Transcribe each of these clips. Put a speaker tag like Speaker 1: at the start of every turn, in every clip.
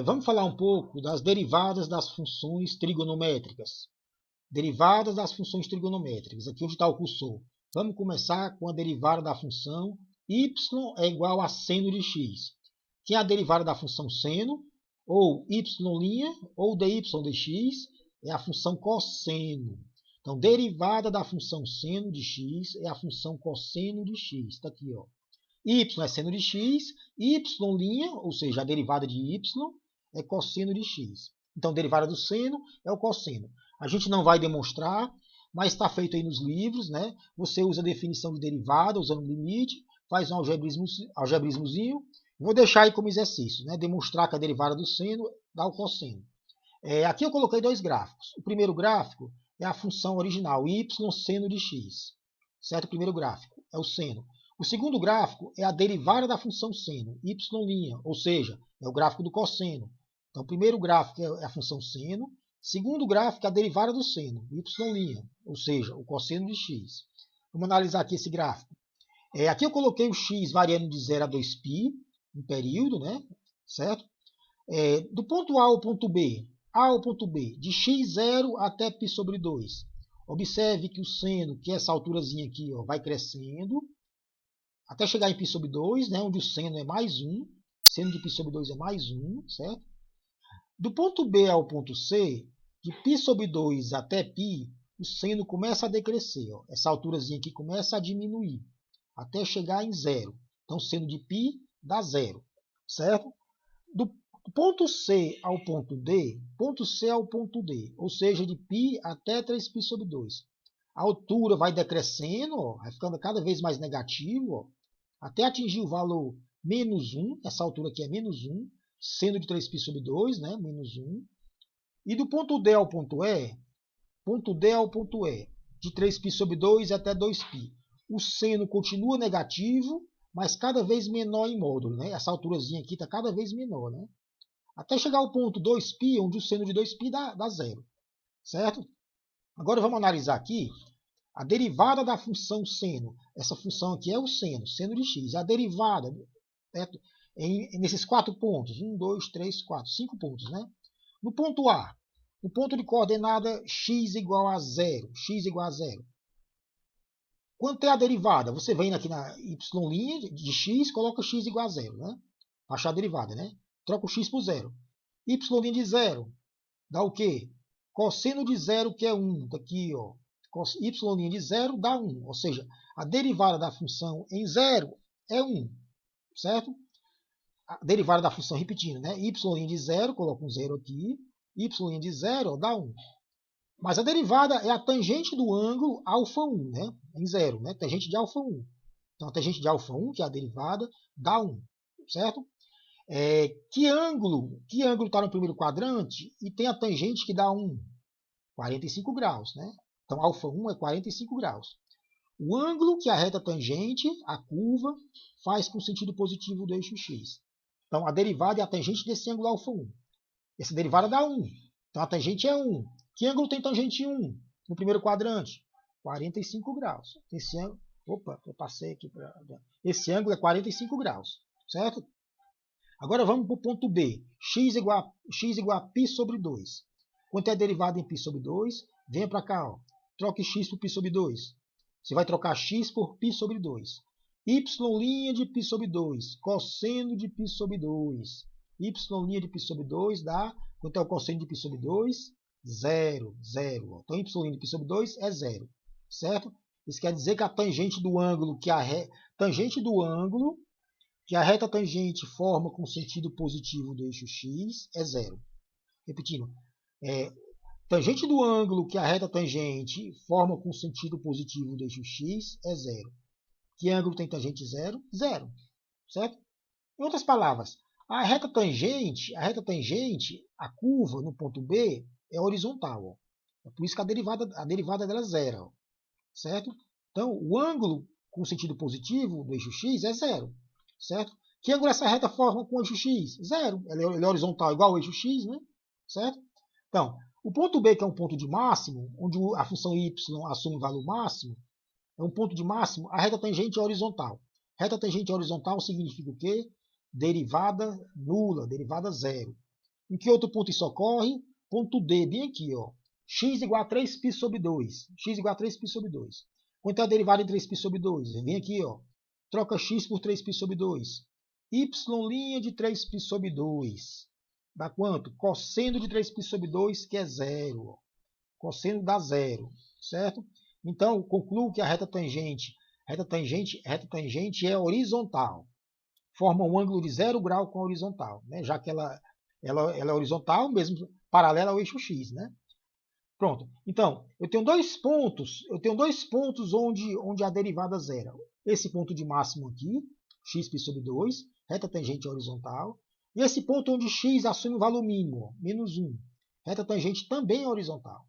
Speaker 1: Vamos falar um pouco das derivadas das funções trigonométricas. Derivadas das funções trigonométricas. Aqui onde está o cursor. Vamos começar com a derivada da função y é igual a seno de x. Que é a derivada da função seno, ou y' ou dy dx, é a função cosseno. Então, derivada da função seno de x é a função cosseno de x. Está aqui, ó. Y é seno de x, y', ou seja, a derivada de y, é cosseno de x. Então, a derivada do seno é o cosseno. A gente não vai demonstrar, mas está feito aí nos livros, né? Você usa a definição de derivada, usando o limite, faz um algebrismozinho. Vou deixar aí como exercício, né? Demonstrar que a derivada do seno dá o cosseno. Aqui eu coloquei dois gráficos. O primeiro gráfico é a função original, y seno de x. Certo? O primeiro gráfico é o seno. O segundo gráfico é a derivada da função seno, y', ou seja, é o gráfico do cosseno. Então, o primeiro gráfico é a função seno, o segundo gráfico é a derivada do seno, y', ou seja, o cosseno de x. Vamos analisar aqui esse gráfico. Aqui eu coloquei o x variando de 0 a 2π, um período, né? Certo? Do ponto A ao ponto B, de x0 até π sobre 2. Observe que o seno, que é essa alturazinha aqui, ó, vai crescendo, até chegar em π sobre 2, né, onde o seno é mais 1. Seno de π sobre 2 é mais 1, certo? Do ponto B ao ponto C, de π sobre 2 até π, o seno começa a decrescer. Ó. Essa alturazinha aqui começa a diminuir, até chegar em 0. Então, o seno de π dá 0, certo? Do ponto C ao ponto D, ou seja, de π até 3π sobre 2. A altura vai decrescendo, ó, vai ficando cada vez mais negativo, ó, até atingir o valor menos 1, essa altura aqui é menos 1, seno de 3π sobre 2, né, menos 1. E do ponto D ao ponto E, de 3π sobre 2 até 2π, o seno continua negativo, mas cada vez menor em módulo, né? Essa alturazinha aqui está cada vez menor, né? Até chegar ao ponto 2π, onde o seno de 2π dá 0, certo? Agora vamos analisar aqui a derivada da função seno. Essa função aqui é o seno, seno de x. A derivada, certo? Nesses 4 pontos, 1, 2, 3, 4, 5 pontos, né? No ponto A, o ponto de coordenada x igual a 0, Quanto é a derivada? Você vem aqui na y' de x, coloca x igual a 0, né? Para achar a derivada, né? Troca o x por 0. Y' de 0 dá o quê? Cosseno de 0, que é 1. Está aqui, ó. Y' de 0 dá 1. Ou seja, a derivada da função em 0 é 1. Certo? A derivada da função, repetindo, né? Y' de 0, coloca um 0 aqui. Y' de 0 dá 1. Mas a derivada é a tangente do ângulo α1, né? Em 0, né? Tangente de α1. Então, a tangente de α1, que é a derivada, dá 1. Certo? Que ângulo está no primeiro quadrante e tem a tangente que dá 1? 45 graus, né? Então, α1 é 45 graus. O ângulo que a reta tangente, a curva, faz com sentido positivo do eixo x. Então, a derivada é a tangente desse ângulo α1. Essa derivada dá 1. Então, a tangente é 1. Que ângulo tem tangente 1 no primeiro quadrante? 45 graus. Esse ângulo, eu passei aqui para... Esse ângulo é 45 graus, certo? Agora vamos para o ponto B. X igual a π sobre 2. Quanto é a derivada em π sobre 2? Venha para cá, ó. Troque x por π sobre 2. Você vai trocar x por π sobre 2. Y' de π sobre 2. Cosseno de π sobre 2. Y' de π sobre 2 dá... Quanto é o cosseno de π sobre 2? 0, 0. Então, y' de π sobre 2 é 0. Certo? Isso quer dizer que a tangente do ângulo que a reta tangente forma com sentido positivo do eixo x é 0. Repetindo, tangente do ângulo que a reta tangente forma com sentido positivo do eixo x é 0. Que ângulo tem tangente 0? 0. Certo? Em outras palavras, a reta tangente, a curva no ponto B é horizontal. Ó. É por isso que a derivada dela é 0. Ó. Certo? Então, o ângulo com sentido positivo do eixo x é 0. Certo? Que ângulo essa reta forma com o eixo x? 0. Ele é horizontal igual ao eixo x, né? Certo? Então, o ponto B, que é um ponto de máximo, onde a função y assume valor máximo, é um ponto de máximo, a reta tangente é horizontal. Reta tangente horizontal significa o quê? Derivada nula, derivada 0. Em que outro ponto isso ocorre? Ponto D, bem aqui, ó. X igual a 3π sobre 2. X igual a 3π sobre 2. Quanto é a derivada de 3π sobre 2? Vem aqui, ó. Troca x por 3π sobre 2. Y' de 3π sobre 2. Dá quanto? Cosseno de 3π sobre 2, que é 0. Ó. Cosseno dá 0, certo? Então, concluo que a reta tangente é horizontal. Forma um ângulo de 0 grau com a horizontal, né? Já que ela é horizontal, mesmo paralela ao eixo x, né? Pronto. Então, eu tenho dois pontos onde a derivada zero. Esse ponto de máximo aqui, xπ sobre 2, reta tangente horizontal. E esse ponto onde x assume o valor mínimo, menos 1, reta tangente também é horizontal.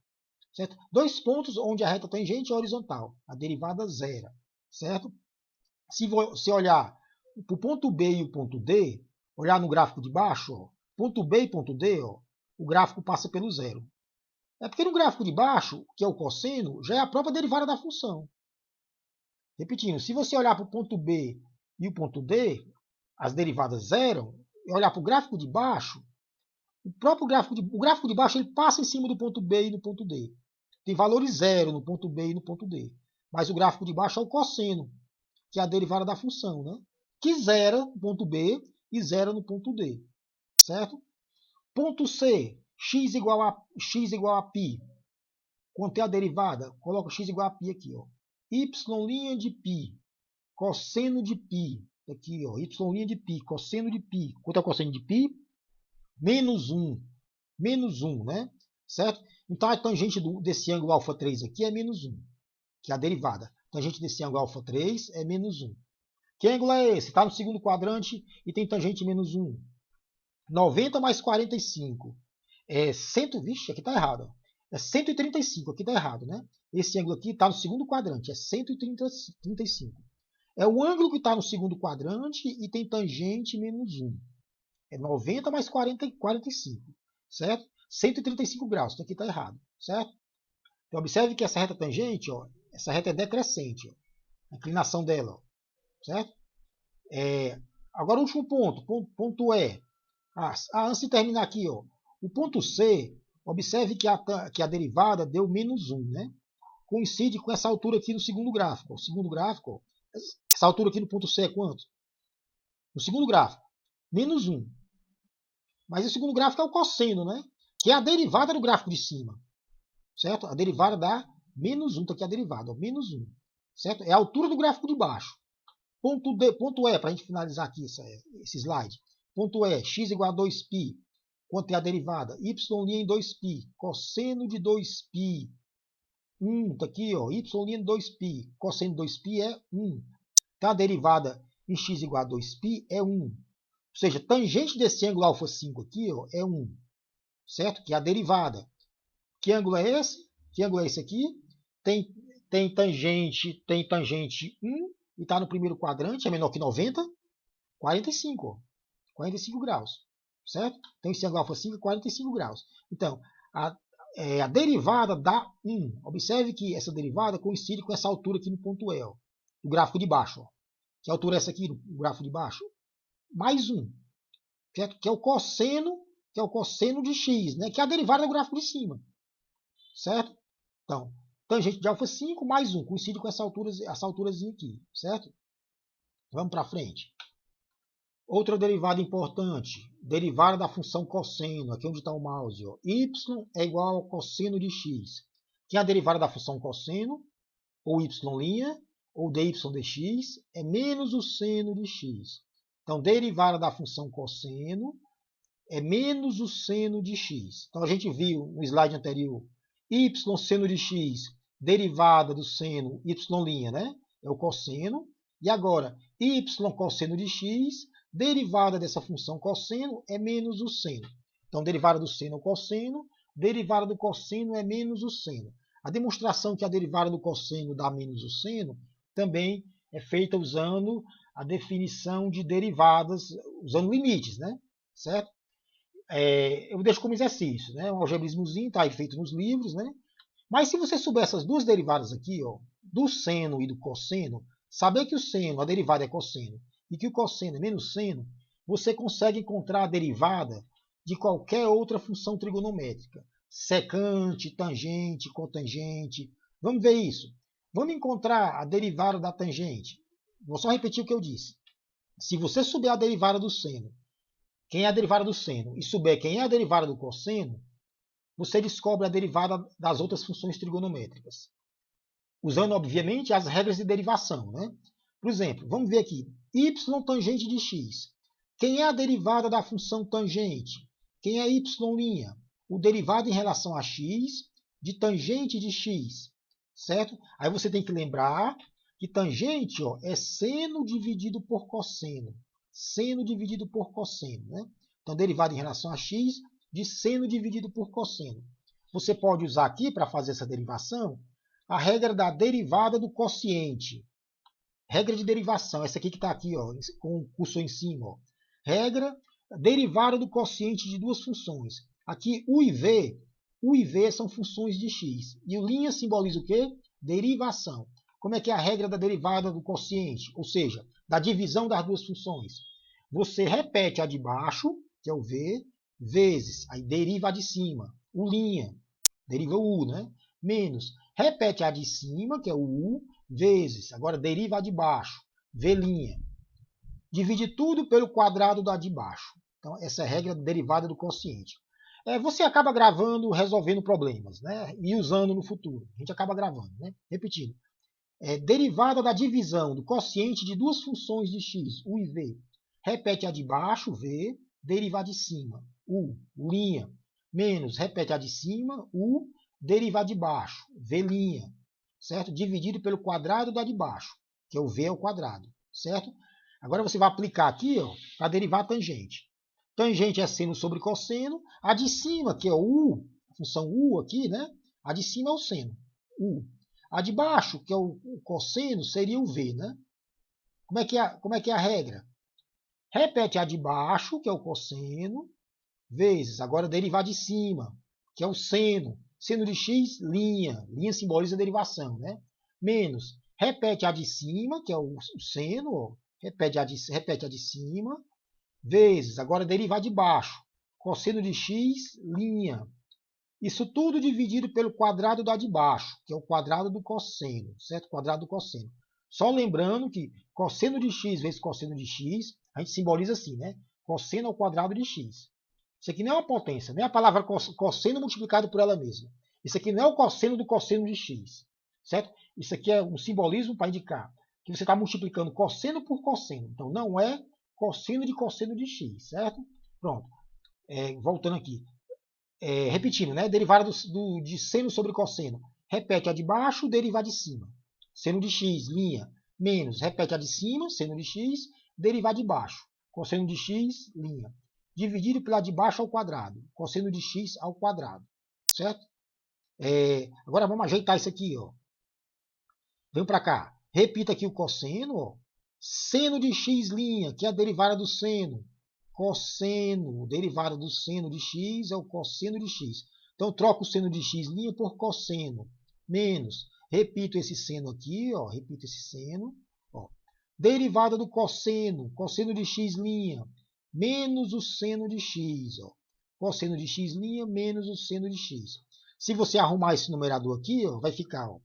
Speaker 1: Certo? Dois pontos onde a reta tangente é horizontal, a derivada zero. Certo? Se olhar para o ponto B e o ponto D, olhar no gráfico de baixo, ó, ponto B e ponto D, ó, o gráfico passa pelo zero. É porque no gráfico de baixo, que é o cosseno, já é a própria derivada da função. Repetindo, se você olhar para o ponto B e o ponto D, as derivadas zero, e olhar para o gráfico de baixo, o gráfico de baixo ele passa em cima do ponto B e do ponto D. Tem valores zero no ponto B e no ponto D. Mas o gráfico de baixo é o cosseno, que é a derivada da função, né? Que zera no ponto B e zera no ponto D. Certo? Ponto C, x igual a π. Quanto é a derivada? Coloca x igual a π aqui, ó. Y' de π, cosseno de π. Aqui, ó, y' de π, cosseno de π. Quanto é o cosseno de π? Menos 1. Menos 1, né? Certo? Então a tangente desse ângulo α3 aqui é menos 1, que é a derivada. A tangente desse ângulo α3 é menos 1. Que ângulo é esse? Está no segundo quadrante e tem tangente menos 1. 90 mais 45 é 100. Vixe, aqui está errado. Ó. É 135, aqui está errado, né? Esse ângulo aqui está no segundo quadrante, é 135. É o ângulo que está no segundo quadrante e tem tangente menos 1. É 90 mais 45, certo? 135 graus, então aqui está errado, certo? Então observe que essa reta tangente, ó, essa reta é decrescente, ó, a inclinação dela, ó, certo? Agora o último ponto E. Antes de terminar aqui, ó, o ponto C, observe que a derivada deu menos 1, né? Coincide com essa altura aqui no segundo gráfico. O segundo gráfico, ó, essa altura aqui no ponto C é quanto? No segundo gráfico, menos 1. Mas o segundo gráfico é o cosseno, né? Que é a derivada do gráfico de cima. Certo? A derivada dá menos 1, está aqui a derivada, ó, menos 1. Certo? É a altura do gráfico de baixo. Ponto E, para a gente finalizar aqui esse slide. Ponto E, x igual a 2π. Quanto é a derivada? Y' em 2π. Cosseno de 2π. 1, está aqui, ó, y' em 2π. Cosseno de 2π é 1. Então a derivada em x igual a 2π é 1. Ou seja, tangente desse ângulo α5 aqui, ó, é 1. Certo? Que é a derivada. Que ângulo é esse? Que ângulo é esse aqui? Tem tangente 1 e está no primeiro quadrante, é menor que 90, 45, ó, 45 graus. Certo? Então esse ângulo α5 é 45 graus. Então, a derivada dá 1. Observe que essa derivada coincide com essa altura aqui no ponto E, ó, do gráfico de baixo. Ó. Que altura é essa aqui no gráfico de baixo? Mais 1. Certo? Que é o cosseno de x, né? Que é a derivada do gráfico de cima. Certo? Então, tangente de α5 mais 1. Coincide com essa alturazinha aqui. Certo? Vamos para frente. Outra derivada importante. Derivada da função cosseno. Aqui onde está o mouse. Ó. Y é igual ao cosseno de x. Que é a derivada da função cosseno. Ou y'. Ou dy dx. É menos o seno de x. Então, derivada da função cosseno é menos o seno de x. Então, a gente viu no slide anterior, y seno de x, derivada do seno y', né? É o cosseno. E agora, y cosseno de x, derivada dessa função cosseno é menos o seno. Então, derivada do seno é o cosseno, derivada do cosseno é menos o seno. A demonstração que a derivada do cosseno dá menos o seno também é feita usando a definição de derivadas, usando limites, né? Certo? Eu deixo como exercício, né? Um algebrismozinho, está aí feito nos livros, né? Mas se você souber essas duas derivadas aqui, ó, do seno e do cosseno, saber que o seno, a derivada é cosseno, e que o cosseno é menos seno, você consegue encontrar a derivada de qualquer outra função trigonométrica. Secante, tangente, cotangente. Vamos ver isso. Vamos encontrar a derivada da tangente. Vou só repetir o que eu disse. Se você souber a derivada do seno, quem é a derivada do seno, e souber quem é a derivada do cosseno, você descobre a derivada das outras funções trigonométricas. Usando, obviamente, as regras de derivação, né? Por exemplo, vamos ver aqui. Y tangente de x. Quem é a derivada da função tangente? Quem é y'? O derivado em relação a x de tangente de x. Certo? Aí você tem que lembrar que tangente é seno dividido por cosseno. Seno dividido por cosseno. Né? Então, derivado em relação a x de seno dividido por cosseno. Você pode usar aqui, para fazer essa derivação, a regra da derivada do quociente. Regra de derivação, essa aqui que está aqui, ó, com o cursor em cima. Ó. Regra derivada do quociente de duas funções. Aqui, u e v são funções de x. E o linha simboliza o quê? Derivação. Como é que é a regra da derivada do quociente? Ou seja, da divisão das duas funções. Você repete a de baixo, que é o v, vezes, aí deriva a de cima, o linha, deriva o u, né? Menos, repete a de cima, que é o u, vezes, agora deriva a de baixo, v'. Divide tudo pelo quadrado da de baixo. Então, essa é a regra derivada do quociente. Você acaba gravando, resolvendo problemas, né? E usando no futuro. A gente acaba gravando, né? Repetindo. Derivada da divisão do quociente de duas funções de x, u e v. Repete a de baixo, v, deriva a de cima, u, linha. Menos, repete a de cima, u, deriva a de baixo, v'. Certo? Dividido pelo quadrado da de baixo, que é o v ao quadrado. Certo? Agora você vai aplicar aqui para derivar a tangente. Tangente é seno sobre cosseno. A de cima, que é o u, a função u aqui, né? A de cima é o seno, u. A de baixo, que é o cosseno, seria o v, né? Como é que é a regra? Repete a de baixo, que é o cosseno, vezes, agora derivar de cima, que é o seno. Seno de x, linha. Linha simboliza a derivação, né? Menos, repete a de cima, que é o seno, ó. Repete a de cima, vezes, agora derivar de baixo. Cosseno de x, linha. Isso tudo dividido pelo quadrado da de baixo, que é o quadrado do cosseno, certo? Quadrado do cosseno. Só lembrando que cosseno de x vezes cosseno de x, a gente simboliza assim, né? Cosseno ao quadrado de x. Isso aqui não é uma potência, nem a palavra cosseno multiplicado por ela mesma. Isso aqui não é o cosseno do cosseno de x, certo? Isso aqui é um simbolismo para indicar que você está multiplicando cosseno por cosseno. Então, não é cosseno de x, certo? Pronto. Voltando aqui. Repetindo, né? Derivada de seno sobre cosseno. Repete a de baixo, derivar de cima. Seno de x, linha. Menos, repete a de cima, seno de x, derivar de baixo. Cosseno de x, linha. Dividido pela de baixo ao quadrado. Cosseno de x ao quadrado. Certo? Agora vamos ajeitar isso aqui. Ó. Vem para cá. Repita aqui o cosseno. Ó. Seno de x', que é a derivada do seno. Cosseno, derivada do seno de x é o cosseno de x. Então, eu troco o seno de x' por cosseno. Menos, repito esse seno aqui, ó, repito esse seno. Ó. Derivada do cosseno, cosseno de x', menos o seno de x. Ó. Cosseno de x', menos o seno de x. Se você arrumar esse numerador aqui, ó, vai ficar ó,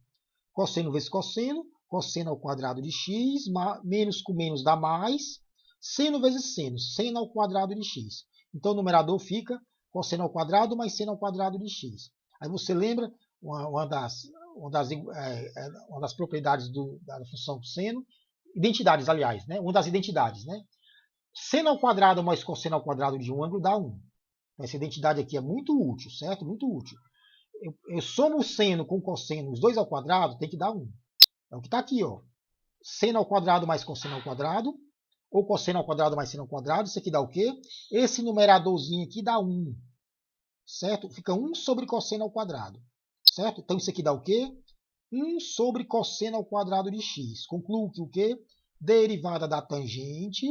Speaker 1: cosseno vezes cosseno, cosseno ao quadrado de x, menos com menos dá mais, seno vezes seno, seno ao quadrado de x. Então, o numerador fica cosseno ao quadrado mais seno ao quadrado de x. Aí você lembra uma das propriedades da função seno, identidades, aliás, né? Uma das identidades, né? Seno ao quadrado mais cosseno ao quadrado de um ângulo dá 1. Essa identidade aqui é muito útil, certo? Muito útil. Eu somo o seno com o cosseno, os dois ao quadrado, tem que dar 1. É o que está aqui, ó. Seno ao quadrado mais cosseno ao quadrado, ou cosseno ao quadrado mais seno ao quadrado, isso aqui dá o quê? Esse numeradorzinho aqui dá 1, certo? Fica 1 sobre cosseno ao quadrado, certo? Então isso aqui dá o quê? 1 sobre cosseno ao quadrado de x. Concluo que o quê? Derivada da tangente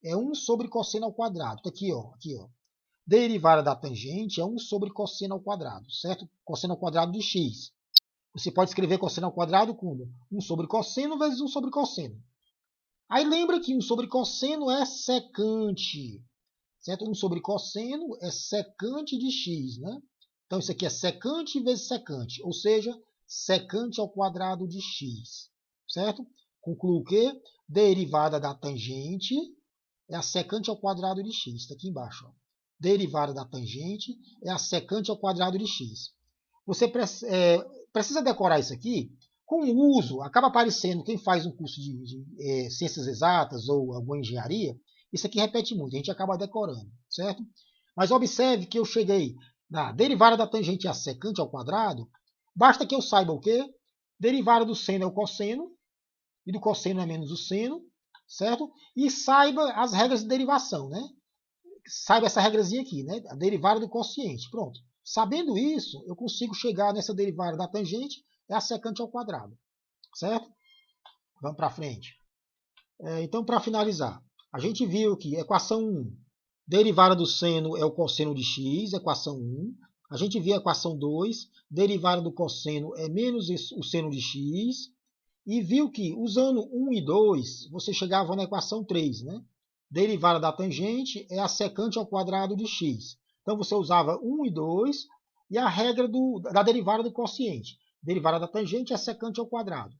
Speaker 1: é 1 sobre cosseno ao quadrado. Tá aqui, ó. Derivada da tangente é 1 sobre cosseno ao quadrado, certo? Cosseno ao quadrado de x. Você pode escrever cosseno ao quadrado como 1 sobre cosseno vezes 1 sobre cosseno. Aí lembra que 1 sobre cosseno é secante. certo? 1 sobre cosseno é secante de x, né? Então, isso aqui é secante vezes secante, ou seja, secante ao quadrado de x, certo? Concluo que derivada da tangente é a secante ao quadrado de x. Está aqui embaixo. Ó. Derivada da tangente é a secante ao quadrado de x. Você precisa decorar isso aqui. Com o uso, acaba aparecendo, quem faz um curso de ciências exatas ou alguma engenharia, isso aqui repete muito, a gente acaba decorando, certo? Mas observe que eu cheguei na derivada da tangente é a secante ao quadrado, basta que eu saiba o quê? Derivada do seno é o cosseno, e do cosseno é menos o seno, certo? E saiba as regras de derivação, né? Saiba essa regrazinha aqui, né? A derivada do quociente. Pronto. Sabendo isso, eu consigo chegar nessa derivada da tangente, é a secante ao quadrado, certo? Vamos para frente. Então, para finalizar, a gente viu que equação 1, derivada do seno é o cosseno de x, equação 1. A gente viu a equação 2, derivada do cosseno é menos o seno de x. E viu que, usando 1 e 2, você chegava na equação 3, né? Derivada da tangente é a secante ao quadrado de x. Então, você usava 1 e 2 e a regra da derivada do quociente. Derivada da tangente é a secante ao quadrado.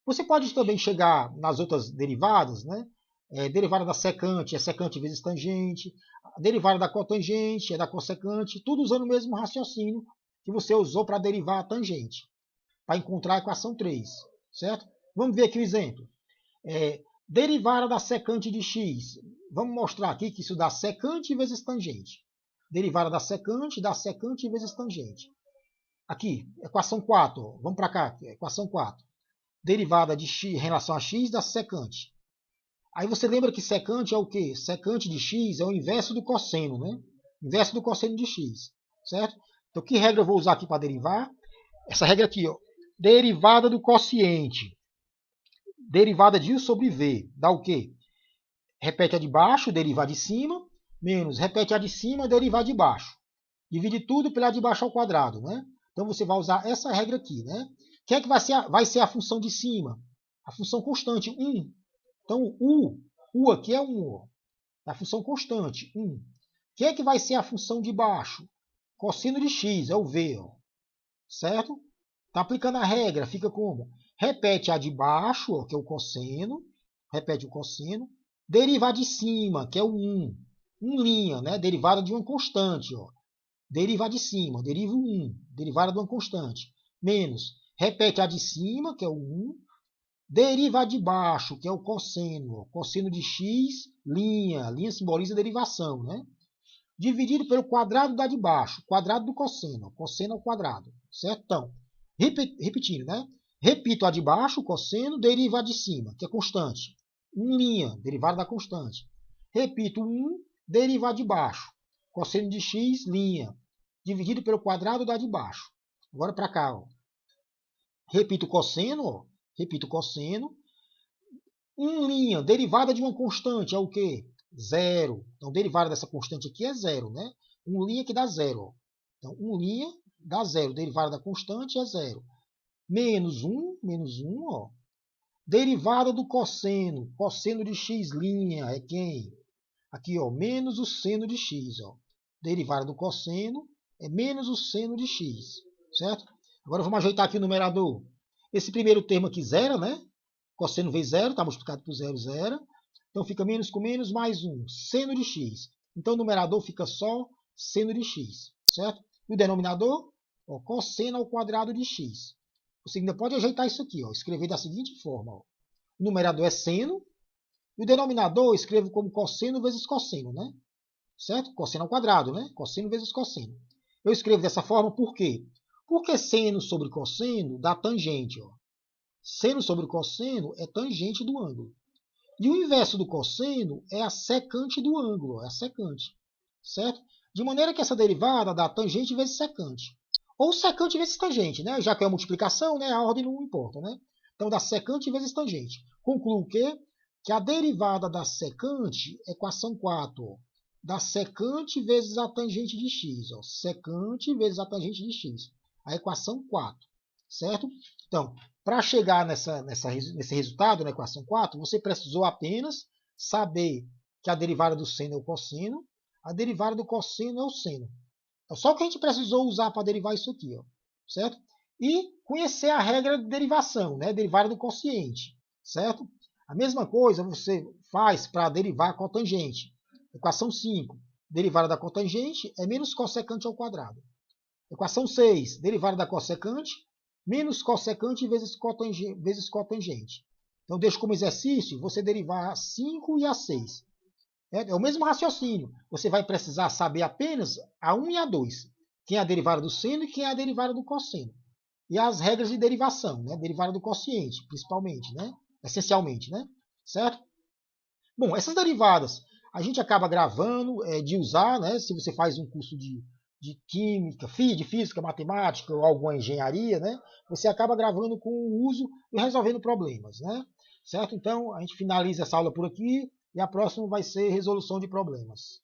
Speaker 1: Você pode também chegar nas outras derivadas, né? Derivada da secante é secante vezes tangente. A derivada da cotangente é da cossecante. Tudo usando o mesmo raciocínio que você usou para derivar a tangente. Para encontrar a equação 3, certo? Vamos ver aqui o exemplo. Derivada da secante de x. Vamos mostrar aqui que isso dá secante vezes tangente. Derivada da secante vezes tangente. Aqui, equação 4. Vamos para cá, equação 4. Derivada de x em relação a x da secante. Aí você lembra que secante é o quê? Secante de x é o inverso do cosseno, né? Inverso do cosseno de x, certo? Então, que regra eu vou usar aqui para derivar? Essa regra aqui, ó. Derivada do quociente. Derivada de u sobre v. Dá o quê? Repete a de baixo, derivar de cima, menos repete a de cima, derivar de baixo. Divide tudo pela de baixo ao quadrado, né? Então você vai usar essa regra aqui, né? O que é que vai ser a função de cima? A função constante, 1. Então, u aqui é 1. Ó. É a função constante, 1. O que é que vai ser a função de baixo? Cosseno de x, é o v. Ó. Certo? Está aplicando a regra, fica como? Repete a de baixo, ó, que é o cosseno. Repete o cosseno. Derivar de cima, que é o 1. 1', né? Derivada de uma constante. Ó. Derivar de cima, deriva o 1. Derivada de uma constante. Menos. Repete a de cima, que é o 1. Deriva a de baixo, que é o cosseno. Ó. Cosseno de x, linha. Linha simboliza derivação, né? Dividido pelo quadrado da de baixo. Quadrado do cosseno. Cosseno ao quadrado. Certo? Então, repetindo, né? Repito a de baixo, cosseno, deriva a de cima, que é constante. 1', derivada da constante. Repito 1, deriva a de baixo. Cosseno de x, linha. Dividido pelo quadrado da de baixo. Agora para cá, ó. Repito o cosseno, ó. Repito o cosseno. 1', derivada de uma constante, é o quê? 0. Então, derivada dessa constante aqui é 0, né? 1' que dá 0. Ó. Então, 1' dá 0. Derivada da constante é 0. Menos 1, ó. Derivada do cosseno. Cosseno de x' é quem? Aqui, ó, menos o seno de x. Ó. Derivada do cosseno é menos o seno de x. Certo? Agora vamos ajeitar aqui o numerador. Esse primeiro termo aqui, 0, né? Cosseno vezes 0, está multiplicado por 0, 0. Então fica menos com menos mais 1, seno de x. Então o numerador fica só seno de x. Certo? E o denominador, ó, cosseno ao quadrado de x. Você ainda pode ajeitar isso aqui, ó, escrever da seguinte forma. Ó. O numerador é seno, e o denominador eu escrevo como cosseno vezes cosseno, né? Certo? Cosseno ao quadrado, né? Cosseno vezes cosseno. Eu escrevo dessa forma por quê? Porque seno sobre cosseno dá tangente. Ó. Seno sobre cosseno é tangente do ângulo. E o inverso do cosseno é a secante do ângulo, ó, é a secante. Certo? De maneira que essa derivada dá tangente vezes secante. Ou secante vezes tangente, né? Já que é uma multiplicação, né? A ordem não importa, né? Então, dá secante vezes tangente. Concluo que a derivada da secante, equação 4, ó, dá secante vezes a tangente de x. Ó, secante vezes a tangente de x. A equação 4, certo? Então, para chegar nesse resultado, na equação 4, você precisou apenas saber que a derivada do seno é o cosseno, a derivada do cosseno é o seno. É só o que a gente precisou usar para derivar isso aqui, ó, certo? E conhecer a regra de derivação, né? Derivada do quociente, certo? A mesma coisa você faz para derivar a cotangente. Equação 5, derivada da cotangente é menos cossecante ao quadrado. Equação 6, derivada da cossecante, menos cossecante vezes cotangente. Então, deixo como exercício você derivar a 5 e a 6. É o mesmo raciocínio. Você vai precisar saber apenas a 1 e a 2. Quem é a derivada do seno e quem é a derivada do cosseno. E as regras de derivação, né? Derivada do quociente, principalmente, né? Essencialmente, né? Certo? Bom, essas derivadas a gente acaba gravando de usar, né? Se você faz um curso de química, de física, matemática ou alguma engenharia, né? Você acaba gravando com o uso e resolvendo problemas, né? Certo? Então, a gente finaliza essa aula por aqui e a próxima vai ser resolução de problemas.